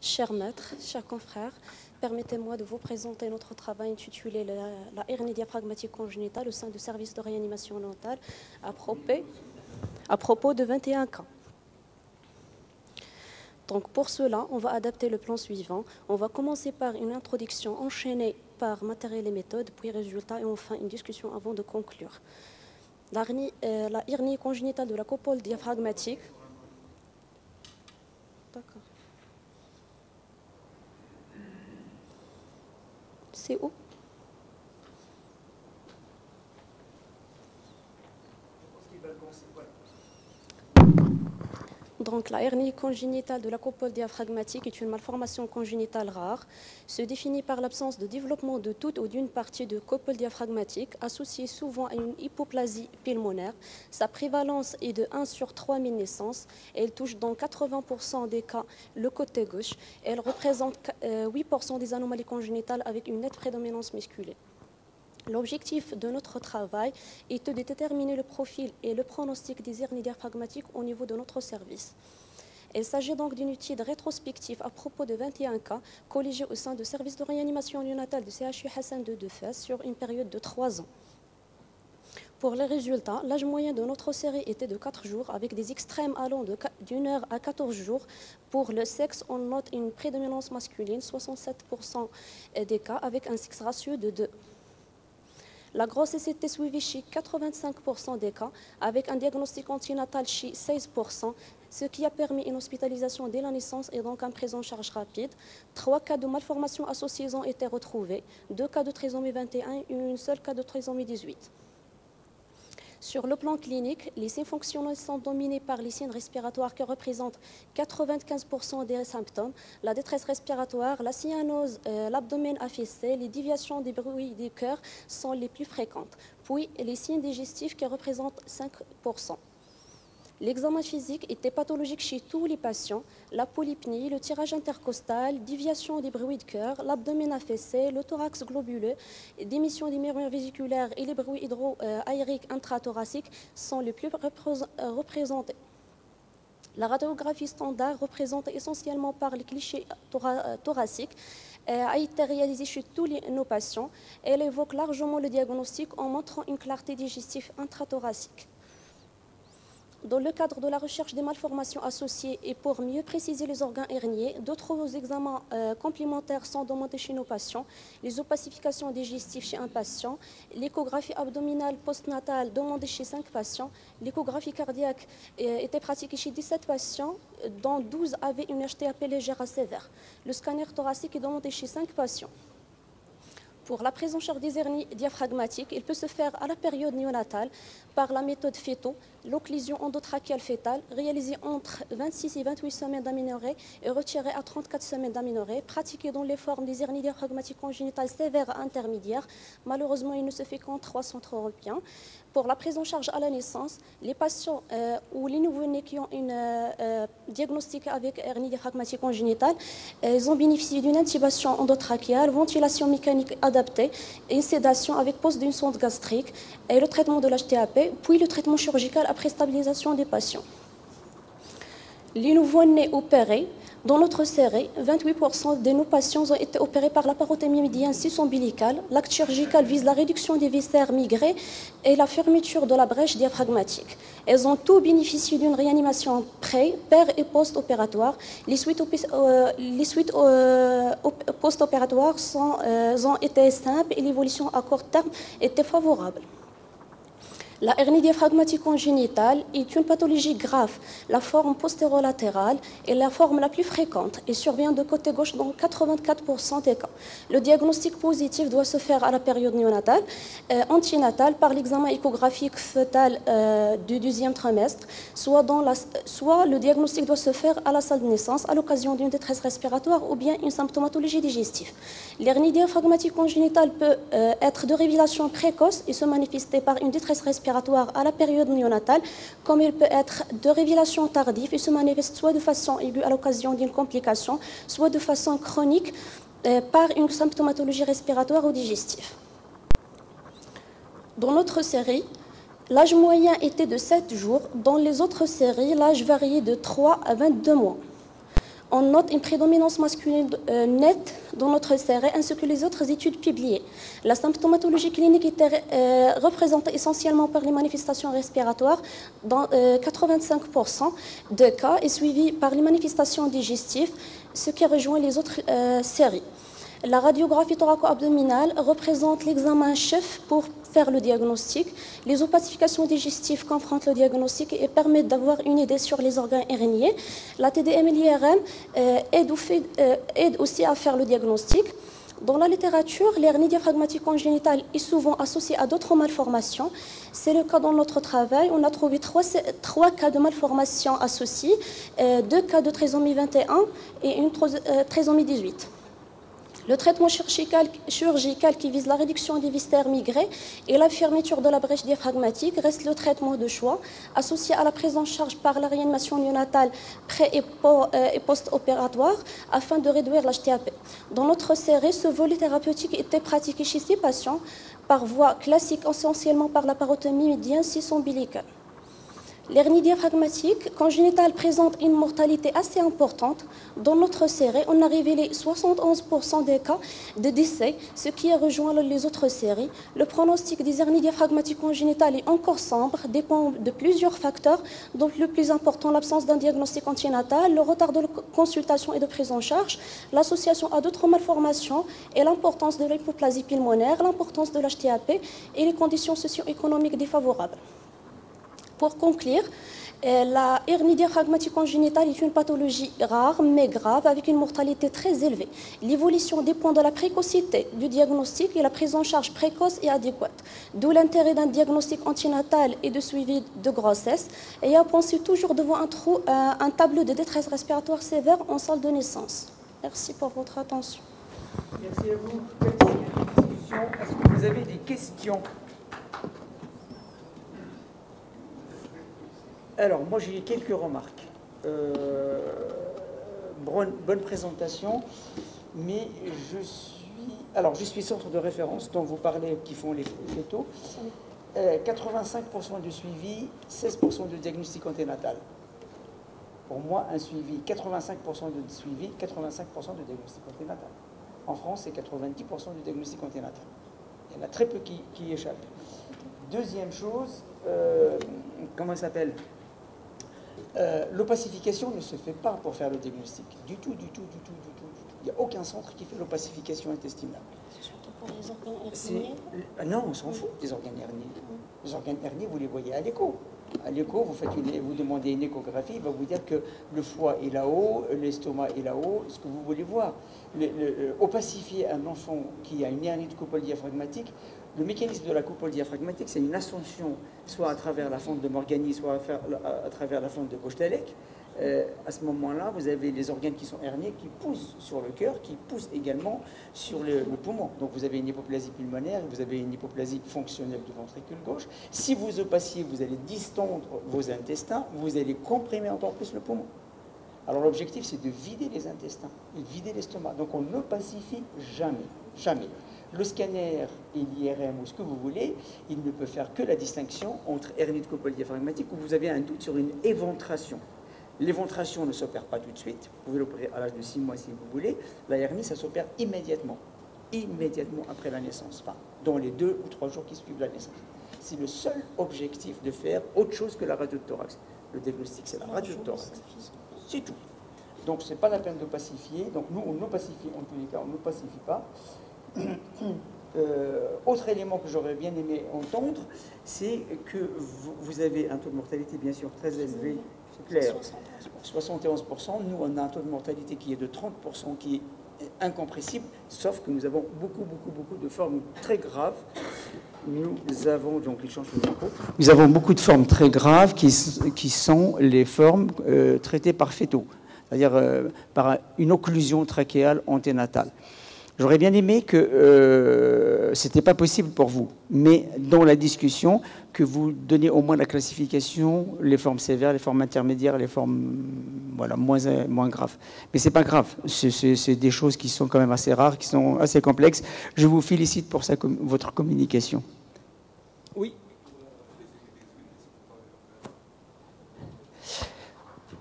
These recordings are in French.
Chers maîtres, chers confrères, permettez-moi de vous présenter notre travail intitulé La hernie diaphragmatique congénitale au sein du service de réanimation néonatale à propos de 21 cas. Donc pour cela, on va adapter le plan suivant. On va commencer par une introduction enchaînée par matériel et méthode, puis résultats et enfin une discussion avant de conclure. La hernie congénitale de la coupole diaphragmatique. D'accord. C'est où? Donc, la hernie congénitale de la coupole diaphragmatique est une malformation congénitale rare, se définit par l'absence de développement de toute ou d'une partie de coupole diaphragmatique, associée souvent à une hypoplasie pulmonaire. Sa prévalence est de 1 sur 3000 naissances. Elle touche dans 80% des cas le côté gauche. Elle représente 8% des anomalies congénitales avec une nette prédominance musculaire. L'objectif de notre travail est de déterminer le profil et le pronostic des hernies diaphragmatiques au niveau de notre service. Il s'agit donc d'une étude rétrospective à propos de 21 cas colligés au sein du service de réanimation néonatale du CHU Hassan II de Fès sur une période de 3 ans. Pour les résultats, l'âge moyen de notre série était de 4 jours, avec des extrêmes allant d'1 heure à 14 jours. Pour le sexe, on note une prédominance masculine, 67% des cas, avec un sexe ratio de 2. La grossesse était suivie chez 85% des cas, avec un diagnostic antinatal chez 16%, ce qui a permis une hospitalisation dès la naissance et donc une prise en charge rapide. 3 cas de malformation associés ont été retrouvés, 2 cas de trisomie 21 et un seul cas de trisomie 18. Sur le plan clinique, les signes fonctionnels sont dominés par les signes respiratoires qui représentent 95% des symptômes. La détresse respiratoire, la cyanose, l'abdomen affaissé, les déviations des bruits du cœur sont les plus fréquentes. Puis les signes digestifs qui représentent 5%. L'examen physique était pathologique chez tous les patients. La polypnie, le tirage intercostal, déviation des bruits de cœur, l'abdomen affaissé, le thorax globuleux, démission des murmures vésiculaires et les bruits hydro-aériques intrathoraciques sont les plus représentés. La radiographie standard, représentée essentiellement par les clichés thoraciques, a été réalisée chez tous nos patients. Elle évoque largement le diagnostic en montrant une clarté digestive intrathoracique. Dans le cadre de la recherche des malformations associées et pour mieux préciser les organes herniés, d'autres examens complémentaires sont demandés chez nos patients. Les opacifications digestives chez un patient, l'échographie abdominale postnatale demandée chez 5 patients, l'échographie cardiaque était pratiquée chez 17 patients, dont 12 avaient une HTAP légère à sévère. Le scanner thoracique est demandé chez 5 patients. Pour la prise en charge des hernies diaphragmatiques, il peut se faire à la période néonatale par la méthode FETO, l'occlusion endotrachéale fétale, réalisée entre 26 et 28 semaines d'aménorrhée et retirée à 34 semaines d'aménorrhée, pratiquée dans les formes des hernies diaphragmatiques congénitales sévères à intermédiaires. Malheureusement, il ne se fait qu'en 3 centres européens. Pour la prise en charge à la naissance, les patients ou les nouveau-nés qui ont une diagnostic avec hernie diaphragmatique congénitale, ils ont bénéficié d'une intubation endotrachéale, ventilation mécanique adaptée et une sédation avec pose d'une sonde gastrique et le traitement de l'HTAP, puis le traitement chirurgical après stabilisation des patients. Les nouveau-nés opérés, dans notre série, 28% de nos patients ont été opérés par la parotomie médiane cis-ombilicale. L'acte chirurgical vise la réduction des viscères migrés et la fermeture de la brèche diaphragmatique. Elles ont tous bénéficié d'une réanimation pré-, per- et post-opératoire. Les suites post-opératoires ont été simples et l'évolution à court terme était favorable. La hernie diaphragmatique congénitale est une pathologie grave. La forme postérolatérale est la forme la plus fréquente et survient de côté gauche dans 84% des cas. Le diagnostic positif doit se faire à la période néonatale, antinatale, par l'examen échographique fœtal du 2e trimestre, soit le diagnostic doit se faire à la salle de naissance à l'occasion d'une détresse respiratoire ou bien une symptomatologie digestive. L'hernie diaphragmatique congénitale peut être de révélation précoce et se manifester par une détresse respiratoire à la période néonatale, comme il peut être de révélation tardive et se manifeste soit de façon aiguë à l'occasion d'une complication, soit de façon chronique par une symptomatologie respiratoire ou digestive. Dans notre série, l'âge moyen était de 7 jours. Dans les autres séries, l'âge variait de 3 à 22 mois. On note une prédominance masculine nette dans notre série, ainsi que les autres études publiées. La symptomatologie clinique était représentée essentiellement par les manifestations respiratoires, dans 85% de cas, et suivie par les manifestations digestives, ce qui rejoint les autres séries. La radiographie thoraco-abdominale représente l'examen chef pour faire le diagnostic. Les opacifications digestives confrontent le diagnostic et permettent d'avoir une idée sur les organes herniés. La TDM et l'IRM aident aussi à faire le diagnostic. Dans la littérature, l'hernie diaphragmatique congénitale est souvent associée à d'autres malformations. C'est le cas dans notre travail. On a trouvé trois cas de malformations associés, 2 cas de trisomie 21 et une trisomie 18. Le traitement chirurgical qui vise la réduction des viscères migrés et la fermeture de la brèche diaphragmatique reste le traitement de choix, associé à la prise en charge par la réanimation néonatale pré- et post-opératoire afin de réduire l'HTAP. Dans notre série, ce volet thérapeutique était pratiqué chez ces patients par voie classique, essentiellement par la parotomie médiane cis-ombilicale. L'hernie diaphragmatique congénitale présente une mortalité assez importante. Dans notre série, on a révélé 71% des cas de décès, ce qui rejoint les autres séries. Le pronostic des hernies diaphragmatiques congénitales est encore sombre, dépend de plusieurs facteurs, dont le plus important, l'absence d'un diagnostic anténatal, le retard de consultation et de prise en charge, l'association à d'autres malformations et l'importance de l'hypoplasie pulmonaire, l'importance de l'HTAP et les conditions socio-économiques défavorables. Pour conclure, la hernie diaphragmatique congénitale est une pathologie rare mais grave avec une mortalité très élevée. L'évolution dépend de la précocité du diagnostic et la prise en charge précoce et adéquate. D'où l'intérêt d'un diagnostic anténatal et de suivi de grossesse et à penser toujours devant un tableau de détresse respiratoire sévère en salle de naissance. Merci pour votre attention. Merci à vous. Est-ce que vous avez des questions ? Alors, moi, j'ai quelques remarques. Bonne présentation, mais je suis centre de référence dont vous parlez, qui font les phétos. 85% de suivi, 16% de diagnostic anténatal. Pour moi, un suivi, 85% de suivi, 85% de diagnostic anténatal. En France, c'est 90% du diagnostic anténatal. Il y en a très peu qui échappent. Deuxième chose, comment ça s'appelle ? L'opacification ne se fait pas pour faire le diagnostic. Du tout. Il n'y a aucun centre qui fait l'opacification intestinale. C'est surtout pour les organes herniés. Non, on s'en fout des organes herniés. Les organes herniés, vous les voyez à l'écho. À l'écho, vous demandez une échographie, il va vous dire que le foie est là-haut, l'estomac est là-haut, ce que vous voulez voir. Opacifier un enfant qui a une hernie de coupole diaphragmatique, le mécanisme de la coupole diaphragmatique, c'est une ascension, soit à travers la fente de Morgani, soit à travers la fente de Kochtalek. À ce moment-là, vous avez les organes qui sont herniés, qui poussent sur le cœur, qui poussent également sur le poumon. Donc vous avez une hypoplasie pulmonaire, vous avez une hypoplasie fonctionnelle du ventricule gauche. Si vous opaciez, vous allez distendre vos intestins, vous allez comprimer encore plus le poumon. Alors l'objectif, c'est de vider les intestins, et de vider l'estomac. Donc on n'opacifie jamais. Le scanner et l'IRM ou ce que vous voulez, il ne peut faire que la distinction entre hernie de coupole diaphragmatique où vous avez un doute sur une éventration. L'éventration ne s'opère pas tout de suite. Vous pouvez l'opérer à l'âge de 6 mois si vous voulez. La hernie, ça s'opère immédiatement après la naissance, enfin, dans les 2 ou 3 jours qui suivent la naissance. C'est le seul objectif de faire autre chose que la radio de thorax. Le diagnostic, c'est la radio de thorax. C'est tout. Donc, ce n'est pas la peine d'opacifier. Donc, nous, on opacifie en tous les cas, on n'opacifie pas. Autre élément que j'aurais bien aimé entendre, c'est que vous avez un taux de mortalité, bien sûr, très élevé. C'est clair. 71%. Nous, on a un taux de mortalité qui est de 30%, qui est incompressible, sauf que nous avons beaucoup de formes très graves. Nous avons, donc il change le micro, nous avons beaucoup de formes très graves qui sont les formes traitées par phéto, c'est-à-dire par une occlusion trachéale anténatale. J'aurais bien aimé que ce n'était pas possible pour vous, mais dans la discussion, que vous donniez au moins la classification, les formes sévères, les formes intermédiaires, les formes voilà, moins graves. Mais ce n'est pas grave, c'est des choses qui sont quand même assez rares, qui sont assez complexes. Je vous félicite pour votre communication. Oui.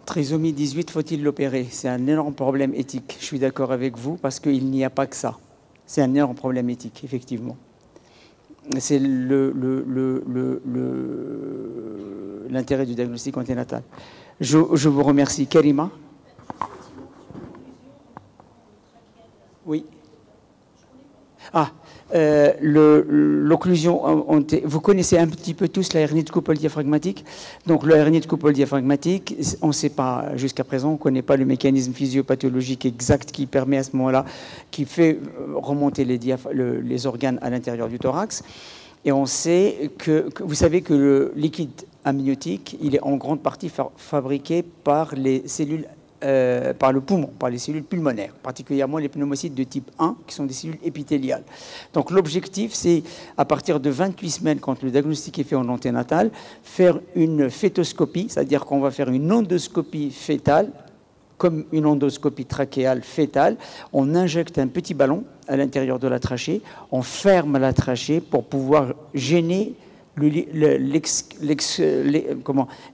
Trisomie 18, faut-il l'opérer? C'est un énorme problème éthique. Je suis d'accord avec vous parce qu'il n'y a pas que ça. C'est un énorme problème éthique, effectivement. C'est l'intérêt du diagnostic anténatal. Je vous remercie. Karima? Oui. Ah, l'occlusion, vous connaissez un petit peu tous la hernie de coupole diaphragmatique. Donc la hernie de coupole diaphragmatique, on ne sait pas, jusqu'à présent, on ne connaît pas le mécanisme physiopathologique exact qui permet à ce moment-là, qui fait remonter les organes à l'intérieur du thorax. Et on sait vous savez que le liquide amniotique, il est en grande partie fabriqué par les cellules par le poumon, par les cellules pulmonaires, particulièrement les pneumocytes de type 1, qui sont des cellules épithéliales. Donc l'objectif, c'est, à partir de 28 semaines, quand le diagnostic est fait en anténatal, faire une fétoscopie, c'est-à-dire qu'on va faire une endoscopie fœtale, comme une endoscopie trachéale fœtale. On injecte un petit ballon à l'intérieur de la trachée, on ferme la trachée pour pouvoir gêner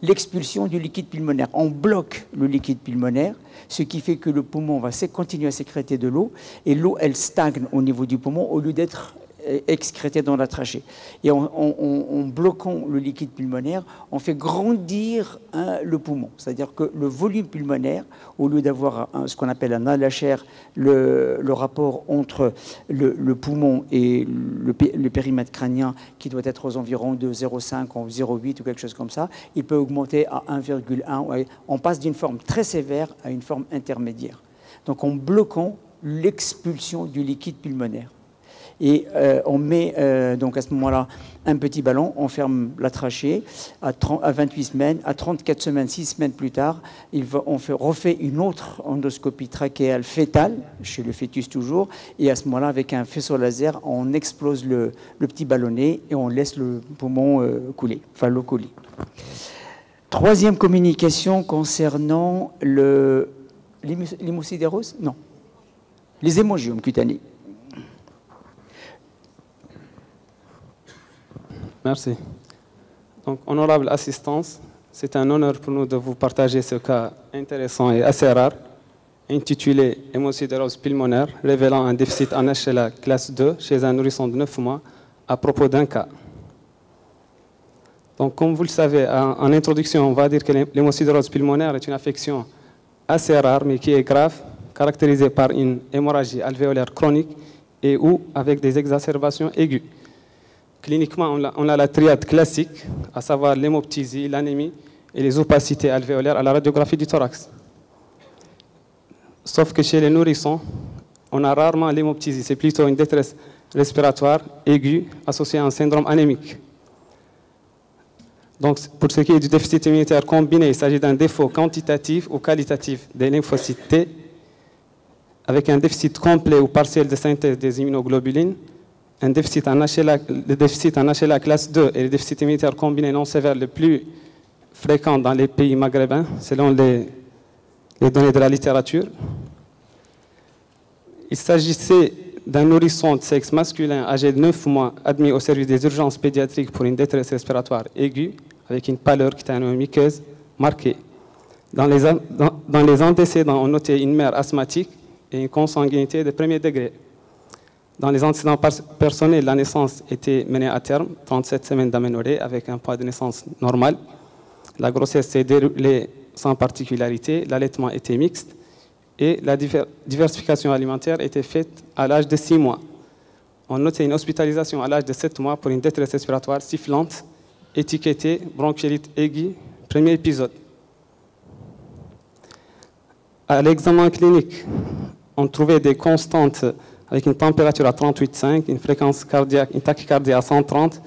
l'expulsion du liquide pulmonaire. On bloque le liquide pulmonaire, ce qui fait que le poumon va continuer à sécréter de l'eau, et l'eau, elle stagne au niveau du poumon au lieu d'être excrétée dans la trachée. Et en bloquant le liquide pulmonaire, on fait grandir le poumon. C'est-à-dire que le volume pulmonaire, au lieu d'avoir ce qu'on appelle un ALHR, le rapport entre le poumon et le périmètre crânien, qui doit être aux environs de 0,5 ou 0,8 ou quelque chose comme ça, il peut augmenter à 1,1. On passe d'une forme très sévère à une forme intermédiaire. Donc en bloquant l'expulsion du liquide pulmonaire. Et on met donc à ce moment-là un petit ballon, on ferme la trachée à 28 semaines, à 34 semaines, 6 semaines plus tard, on refait une autre endoscopie trachéale fœtale, chez le fœtus toujours, et à ce moment-là, avec un faisceau laser, on explose le petit ballonnet et on laisse le poumon couler, enfin l'eau couler. Troisième communication concernant l'hémocidérose? Non. Les hémangiomes cutanés. Merci. Donc, honorable assistance, c'est un honneur pour nous de vous partager ce cas intéressant et assez rare, intitulé hémocidérose pulmonaire, révélant un déficit en HLA classe 2 chez un nourrisson de 9 mois, à propos d'un cas. Donc, comme vous le savez, en introduction, on va dire que l'hémocidérose pulmonaire est une affection assez rare, mais qui est grave, caractérisée par une hémorragie alvéolaire chronique et ou avec des exacerbations aiguës. Cliniquement, on a la triade classique, à savoir l'hémoptysie, l'anémie et les opacités alvéolaires à la radiographie du thorax. Sauf que chez les nourrissons, on a rarement l'hémoptysie. C'est plutôt une détresse respiratoire aiguë associée à un syndrome anémique. Donc, pour ce qui est du déficit immunitaire combiné, il s'agit d'un défaut quantitatif ou qualitatif des lymphocytes T, avec un déficit complet ou partiel de synthèse des immunoglobulines, le déficit en HLA classe 2 et le déficit immunitaire combiné non sévère le plus fréquent dans les pays maghrébins, selon les données de la littérature. Il s'agissait d'un nourrisson de sexe masculin âgé de 9 mois admis au service des urgences pédiatriques pour une détresse respiratoire aiguë avec une pâleur cutanéo-muqueuse marquée. Dans les antécédents, on notait une mère asthmatique et une consanguinité de premier degré. Dans les antécédents personnels, la naissance était menée à terme, 37 semaines d'aménorrhée avec un poids de naissance normal. La grossesse s'est déroulée sans particularité, l'allaitement était mixte et la diversification alimentaire était faite à l'âge de 6 mois. On notait une hospitalisation à l'âge de 7 mois pour une détresse respiratoire sifflante, étiquetée bronchiolite aiguë, premier épisode. À l'examen clinique, on trouvait des constantes avec une température à 38,5, une fréquence cardiaque, une tachycardie à 130,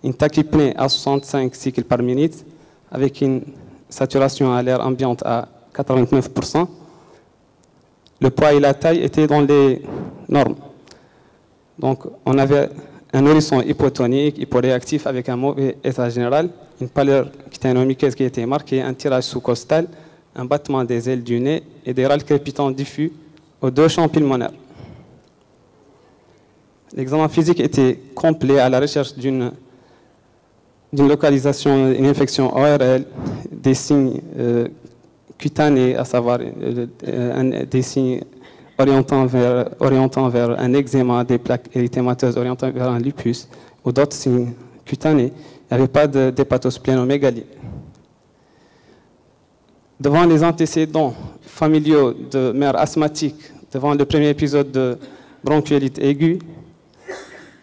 une tachypnée à 65 cycles par minute, avec une saturation à l'air ambiante à 89%. Le poids et la taille étaient dans les normes. Donc, on avait un nourrisson hypotonique, hyporéactif avec un mauvais état général, une pâleur cutanéo-muqueuse qui était marquée, un tirage sous-costal, un battement des ailes du nez et des râles crépitants diffus aux deux champs pulmonaires. L'examen physique était complet à la recherche d'une localisation, une infection ORL, des signes cutanés, à savoir des signes orientant vers un eczéma, des plaques érythémateuses orientant vers un lupus ou d'autres signes cutanés. Il n'y avait pas d'hépatosplénomégalie. Devant les antécédents familiaux de mère asthmatique, devant le premier épisode de bronchiolite aiguë,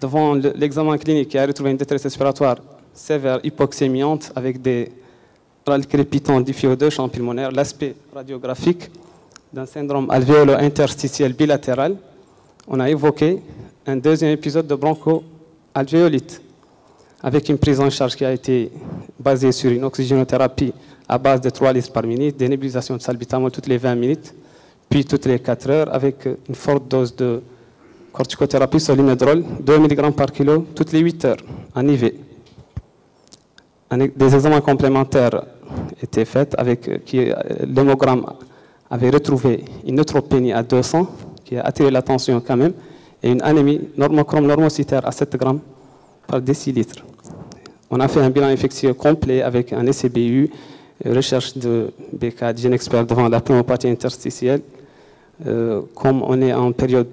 devant l'examen clinique qui a retrouvé une détresse respiratoire sévère hypoxémiante avec des râles crépitants du FiO2 champ pulmonaire, l'aspect radiographique d'un syndrome alvéolo-interstitiel bilatéral, on a évoqué un deuxième épisode de broncho-alvéolite avec une prise en charge qui a été basée sur une oxygénothérapie à base de 3 litres par minute, des nébulisations de salbutamol toutes les 20 minutes, puis toutes les 4 heures, avec une forte dose de corticothérapie solimedrol, 2 mg par kilo, toutes les 8 heures, en IV. Des examens complémentaires étaient faits, avec l'hémogramme avait retrouvé une neutropénie à 200, qui a attiré l'attention quand même, et une anémie normochrome normocytaire à 7 grammes par décilitre. On a fait un bilan infectieux complet avec un SCBU, recherche de BK, GeneXpert devant la pneumopathie interstitielle. Comme on est en période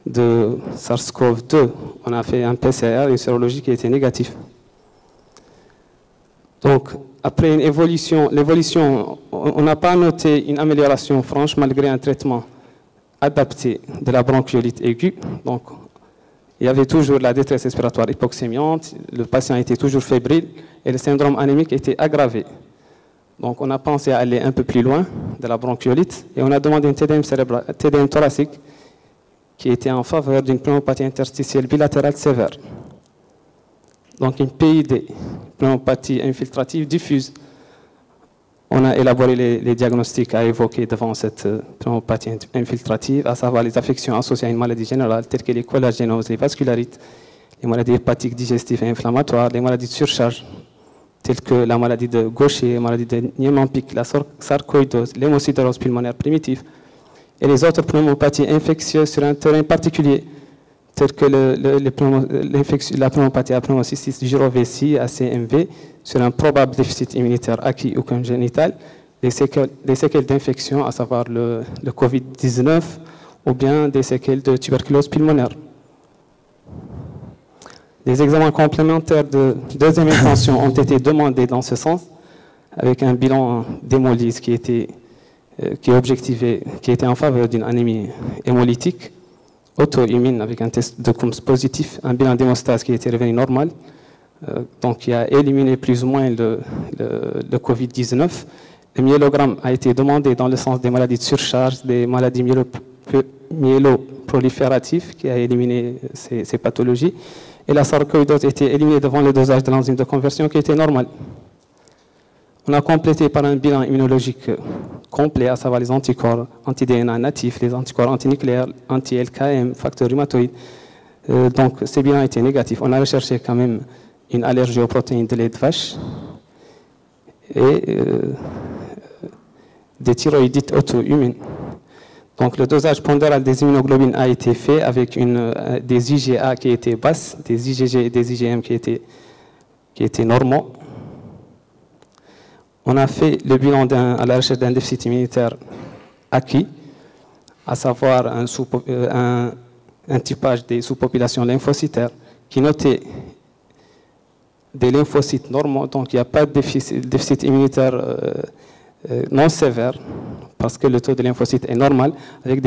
de SARS-CoV-2, on a fait un PCR, une sérologie qui était négative. Donc, après une l'évolution, on n'a pas noté une amélioration franche malgré un traitement adapté de la bronchiolite aiguë. Donc, il y avait toujours la détresse respiratoire hypoxémiante, le patient était toujours fébrile et le syndrome anémique était aggravé. Donc, on a pensé à aller un peu plus loin de la bronchiolite et on a demandé une TDM thoracique qui était en faveur d'une pneumopathie interstitielle bilatérale sévère. Donc, une PID, pneumopathie infiltrative diffuse. On a élaboré les diagnostics à évoquer devant cette pneumopathie infiltrative, à savoir les affections associées à une maladie générale, telles que les collagénoses, les vascularites, les maladies hépatiques digestives et inflammatoires, les maladies de surcharge, telles que la maladie de Gaucher, la maladie de Niemann-Pick, la sarcoïdose, l'hémocidrose pulmonaire primitive, et les autres pneumopathies infectieuses sur un terrain particulier, telles que la pneumopathie à pneumocystis gyrovesi, ACMV, sur un probable déficit immunitaire acquis ou congénital, des séquelles d'infection, à savoir le Covid-19, ou bien des séquelles de tuberculose pulmonaire. Des examens complémentaires de deuxième intention ont été demandés dans ce sens, avec un bilan d'hémolyse qui était en faveur d'une anémie hémolytique auto-immune avec un test de Coombs positif, un bilan d'hémostase qui était revenu normal, donc qui a éliminé plus ou moins le Covid-19. Le myélogramme a été demandé dans le sens des maladies de surcharge, des maladies myéloprolifératives, qui a éliminé ces pathologies. Et la sarcoïdose a été éliminée devant le dosage de l'enzyme de conversion qui était normal. On a complété par un bilan immunologique complet, à savoir les anticorps anti-DNA natifs, les anticorps antinucléaires, anti-LKM, facteurs rhumatoïdes. Donc, ces bilans étaient négatifs. On a recherché quand même une allergie aux protéines de lait de vache et des thyroïdites auto-immunes. Donc, le dosage pondéral des immunoglobulines a été fait avec des IgA qui étaient basses, des IgG et des IgM qui étaient normaux. On a fait le bilan à la recherche d'un déficit immunitaire acquis, à savoir un typage des sous-populations lymphocytaires qui notait des lymphocytes normaux, donc il n'y a pas de déficit immunitaire non sévère, parce que le taux de lymphocytes est normal, avec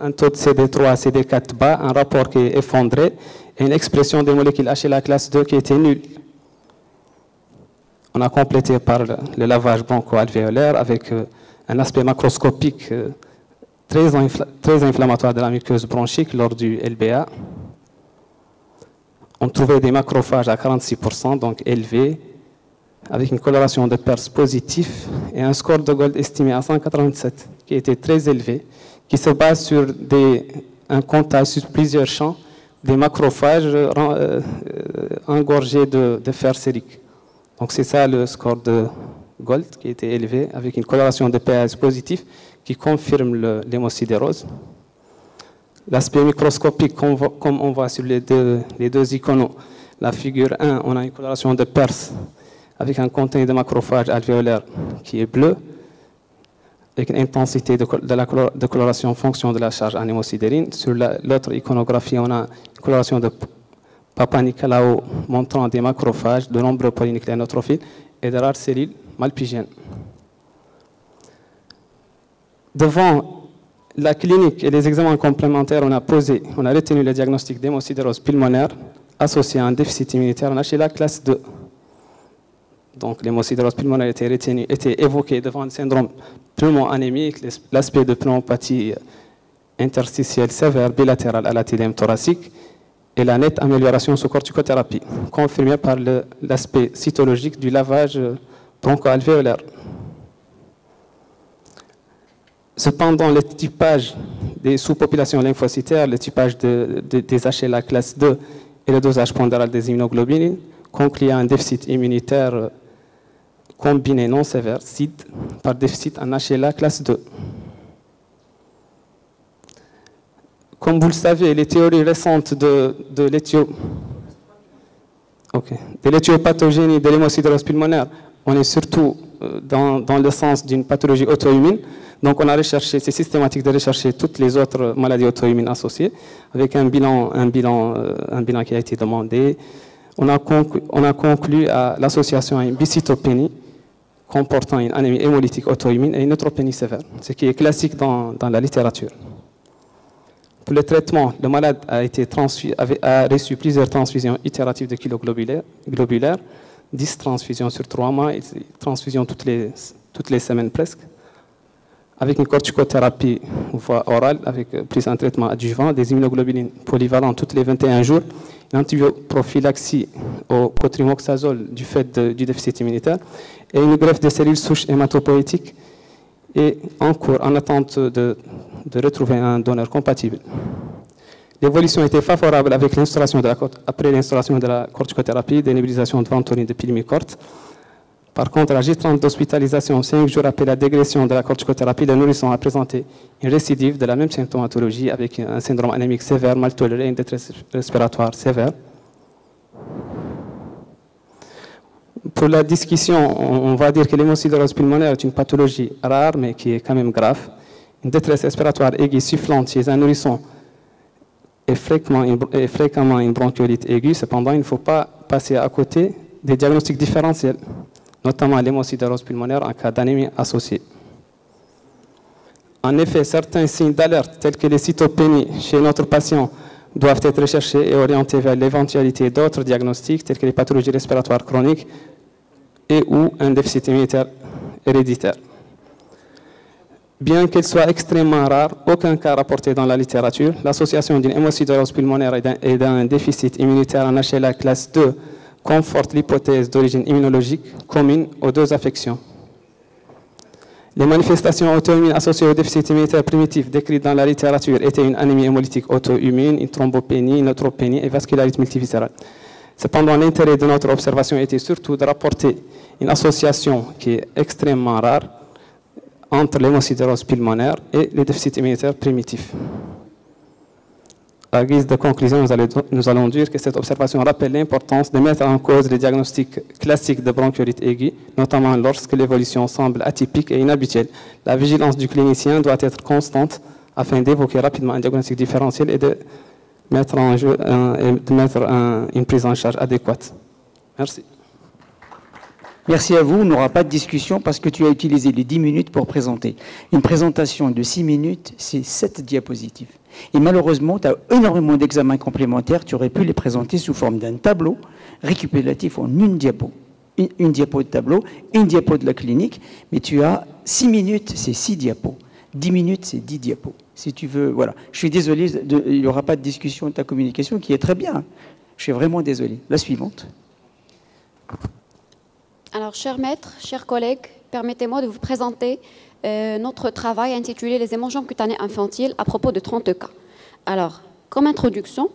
un taux de CD3 à CD4 bas, un rapport qui est effondré, et une expression des molécules HLA classe 2 qui était nulle. On a complété par le lavage broncho-alvéolaire avec un aspect macroscopique très inflammatoire de la muqueuse bronchique lors du LBA. On trouvait des macrophages à 46%, donc élevés, avec une coloration de PERS positif et un score de Gold estimé à 187, qui était très élevé, qui se base sur un comptage sur plusieurs champs des macrophages engorgés de fer sérique. Donc c'est ça le score de Gold qui était élevé avec une coloration de pH positif qui confirme l'hémosidérose. L'aspect microscopique, comme on voit sur les deux iconos, la figure 1, on a une coloration de PERS avec un contenu de macrophage alvéolaire qui est bleu avec une intensité de coloration en fonction de la charge en hémosidérine. Sur l'autre iconographie, on a une coloration de Papa-Nicolau montrant des macrophages, de nombreux polynucléaires neutrophiles et de rares cellules malpighiennes. Devant la clinique et les examens complémentaires, on a retenu le diagnostic d'hémosidérose pulmonaire associé à un déficit immunitaire en HLA classe 2. Donc l'hémosidérose pulmonaire était évoquée devant le syndrome pneumo-anémique, l'aspect de pneumopathie interstitielle sévère bilatérale à l'athydème thoracique et la nette amélioration sous corticothérapie, confirmée par l'aspect cytologique du lavage broncho-alvéolaire. Cependant, le typage des sous-populations lymphocytaires, le typage des HLA classe 2 et le dosage pondéral des immunoglobulines conclut à un déficit immunitaire combiné non sévère, CID, par déficit en HLA classe 2. Comme vous le savez, les théories récentes de l'éthiopathogénie de l'hémocidrose pulmonaire, on est surtout dans le sens d'une pathologie auto-immune. Donc on a recherché, c'est systématique de rechercher toutes les autres maladies auto-immunes associées, avec un bilan qui a été demandé. On a conclu à l'association à une bicytopénie comportant une anémie hémolytique auto-immune et une neutropénie sévère, ce qui est classique dans la littérature. Pour le traitement, le malade a reçu plusieurs transfusions itératives de globulaires, 10 transfusions sur 3 mois, et transfusions toutes les semaines presque, avec une corticothérapie orale, avec plus un traitement adjuvant, des immunoglobulines polyvalentes toutes les 21 jours, une antibioprophylaxie au cotrimoxazole du fait du déficit immunitaire, et une greffe des cellules souches hématopoïétiques, et en cours, en attente de retrouver un donneur compatible. L'évolution était favorable avec après l'installation de la corticothérapie, des nébulisations de ventoline de Pulmicort. Par contre, la J30 d'hospitalisation, 5 jours après la dégression de la corticothérapie, le nourrisson a présenté une récidive de la même symptomatologie avec un syndrome anémique sévère, mal toléré, une détresse respiratoire sévère. Pour la discussion, on va dire que l'hémocidrose pulmonaire est une pathologie rare, mais qui est quand même grave. Une détresse respiratoire aiguë sufflante chez un nourrisson est fréquemment une bronchiolite aiguë. Cependant, il ne faut pas passer à côté des diagnostics différentiels, notamment l'hémocidrose pulmonaire en cas d'anémie associée. En effet, certains signes d'alerte, tels que les cytopénies chez notre patient, doivent être recherchés et orientés vers l'éventualité d'autres diagnostics, tels que les pathologies respiratoires chroniques et ou un déficit immunitaire héréditaire. Bien qu'elle soit extrêmement rare, aucun cas rapporté dans la littérature, l'association d'une hémocidrose pulmonaire et d'un déficit immunitaire en HLA classe 2 conforte l'hypothèse d'origine immunologique commune aux deux affections. Les manifestations auto-immunes associées au déficit immunitaire primitif décrites dans la littérature étaient une anémie hémolytique auto-immune, une thrombopénie, une neutropénie et vascularite multiviscérale. Cependant, l'intérêt de notre observation était surtout de rapporter une association qui est extrêmement rare entre l'hémocidrose pulmonaire et le déficit immunitaire primitif. À guise de conclusion, nous allons dire que cette observation rappelle l'importance de mettre en cause les diagnostics classiques de bronchiolite aiguë, notamment lorsque l'évolution semble atypique et inhabituelle. La vigilance du clinicien doit être constante afin d'évoquer rapidement un diagnostic différentiel et de mettre en jeu une prise en charge adéquate. Merci. Merci à vous. On n'aura pas de discussion parce que tu as utilisé les 10 minutes pour présenter. Une présentation de 6 minutes, c'est 7 diapositives. Et malheureusement, tu as énormément d'examens complémentaires. Tu aurais pu les présenter sous forme d'un tableau récupératif en une diapo. Une diapo de tableau, une diapo de la clinique. Mais tu as 6 minutes, c'est 6 diapos. 10 minutes, c'est 10 diapos. Si tu veux, voilà. Je suis désolé, il n'y aura pas de discussion de ta communication qui est très bien. Je suis vraiment désolé. La suivante. Alors, chers maîtres, chers collègues, permettez-moi de vous présenter notre travail intitulé « Les hémangiomes cutanés infantiles » à propos de 30 cas. Alors, comme introduction,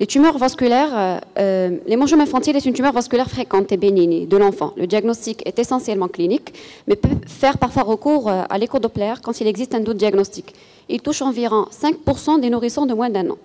les tumeurs vasculaires, l'hémangiome infantile est une tumeur vasculaire fréquente et bénigne de l'enfant. Le diagnostic est essentiellement clinique, mais peut faire parfois recours à l'écho-doppler quand il existe un doute diagnostique. Il touche environ 5% des nourrissons de moins d'1 an.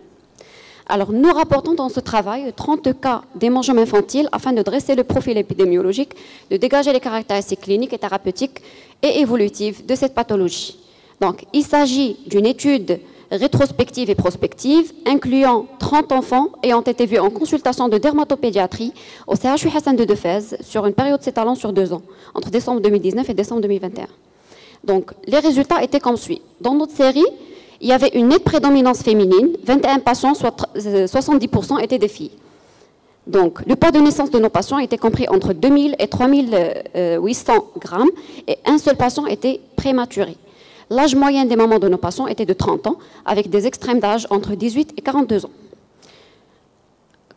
Alors, nous rapportons dans ce travail 30 cas d'hémangiome infantile afin de dresser le profil épidémiologique, de dégager les caractéristiques cliniques et thérapeutiques et évolutive de cette pathologie. Donc, il s'agit d'une étude rétrospective et prospective, incluant 30 enfants ayant été vus en consultation de dermatopédiatrie au CHU Hassan II de Fès sur une période s'étalant sur 2 ans, entre décembre 2019 et décembre 2021. Donc, les résultats étaient comme suit. Dans notre série, il y avait une nette prédominance féminine, 21 patients, soit 70% étaient des filles. Donc, le poids de naissance de nos patients était compris entre 2000 et 3800 grammes et un seul patient était prématuré. L'âge moyen des mamans de nos patients était de 30 ans, avec des extrêmes d'âge entre 18 et 42 ans.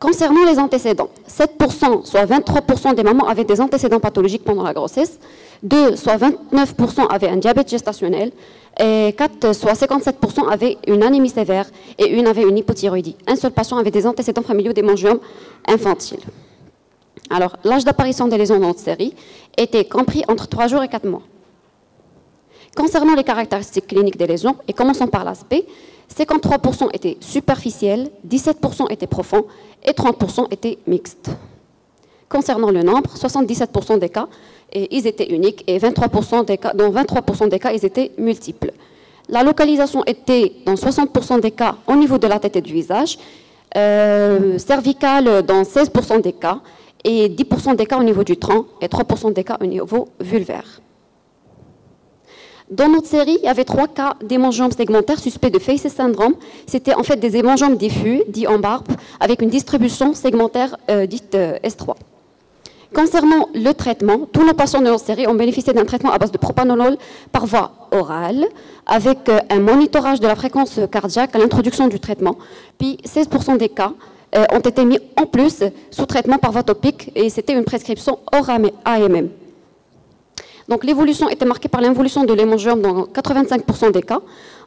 Concernant les antécédents, 7%, soit 23% des mamans avaient des antécédents pathologiques pendant la grossesse, 2, soit 29% avaient un diabète gestationnel, et 4, soit 57% avaient une anémie sévère et une avait une hypothyroïdie. Un seul patient avait des antécédents familiaux d'hémangiome infantile. Alors, l'âge d'apparition des lésions dans notre série était compris entre 3 jours et 4 mois. Concernant les caractéristiques cliniques des lésions, et commençons par l'aspect, 53% étaient superficiels, 17% étaient profonds et 30% étaient mixtes. Concernant le nombre, 77% des cas, ils étaient uniques et 23% des cas, dans 23% des cas, ils étaient multiples. La localisation était dans 60% des cas au niveau de la tête et du visage, cervicale dans 16% des cas et 10% des cas au niveau du tronc et 3% des cas au niveau vulvaire. Dans notre série, il y avait 3 cas d'hémangiomes segmentaires suspects de Fayces syndrome. C'était en fait des hémangiomes diffus, dits en barbe, avec une distribution segmentaire dite S3. Concernant le traitement, tous nos patients de notre série ont bénéficié d'un traitement à base de propanolol par voie orale, avec un monitorage de la fréquence cardiaque à l'introduction du traitement. Puis 16% des cas ont été mis en plus sous traitement par voie topique et c'était une prescription hors AMM. Donc l'évolution était marquée par l'involution de l'hémangiome dans 85% des cas,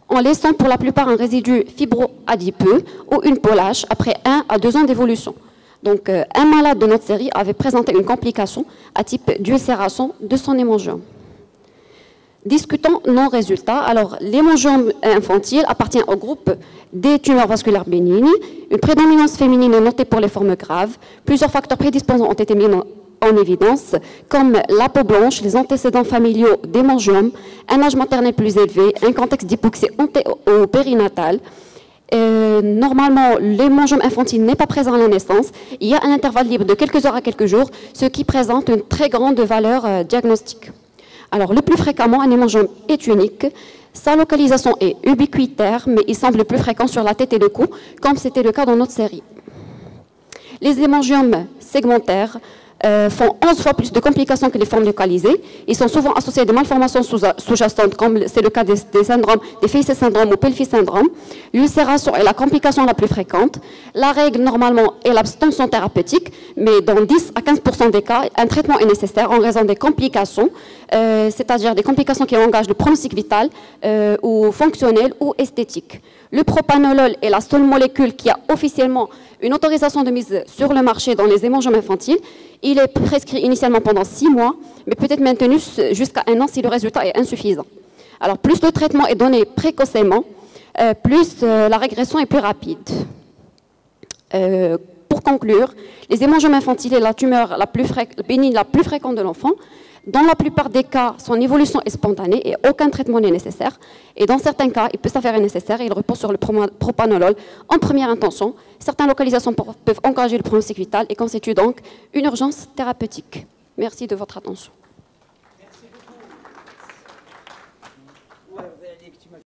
en laissant pour la plupart un résidu fibro-adipeux ou une peau lâche après 1 à 2 ans d'évolution. Donc un malade de notre série avait présenté une complication à type d'ulcération de son hémangiome. Discutons nos résultats. Alors l'hémangiome infantile appartient au groupe des tumeurs vasculaires bénignes. Une prédominance féminine est notée pour les formes graves. Plusieurs facteurs prédisposants ont été mis en évidence, comme la peau blanche, les antécédents familiaux d'hémangiome, un âge maternel plus élevé, un contexte d'hypoxie périnatale. Normalement, l'hémangiome infantile n'est pas présent à la naissance. Il y a un intervalle libre de quelques heures à quelques jours, ce qui présente une très grande valeur diagnostique. Alors, le plus fréquemment, un hémangiome est unique. Sa localisation est ubiquitaire, mais il semble plus fréquent sur la tête et le cou, comme c'était le cas dans notre série. Les hémangiomes segmentaires font 11 fois plus de complications que les formes localisées. Ils sont souvent associés à des malformations sous-jacentes, comme c'est le cas des syndromes, des Fayces syndrome ou Pelfi syndrome. L'ulcération est la complication la plus fréquente. La règle, normalement, est l'abstention thérapeutique, mais dans 10 à 15% des cas, un traitement est nécessaire en raison des complications, c'est-à-dire des complications qui engagent le pronostic vital ou fonctionnel ou esthétique. Le propanolol est la seule molécule qui a officiellement une autorisation de mise sur le marché dans les hémangiomes infantiles. Il est prescrit initialement pendant 6 mois, mais peut être maintenu jusqu'à 1 an si le résultat est insuffisant. Alors, plus le traitement est donné précocement, plus la régression est plus rapide. Pour conclure, les hémangiomes infantiles est la tumeur bénigne la plus fréquente de l'enfant. Dans la plupart des cas, son évolution est spontanée et aucun traitement n'est nécessaire. Et dans certains cas, il peut s'avérer nécessaire et il repose sur le propanolol en première intention. Certaines localisations peuvent encourager le pronostic vital et constituent donc une urgence thérapeutique. Merci de votre attention.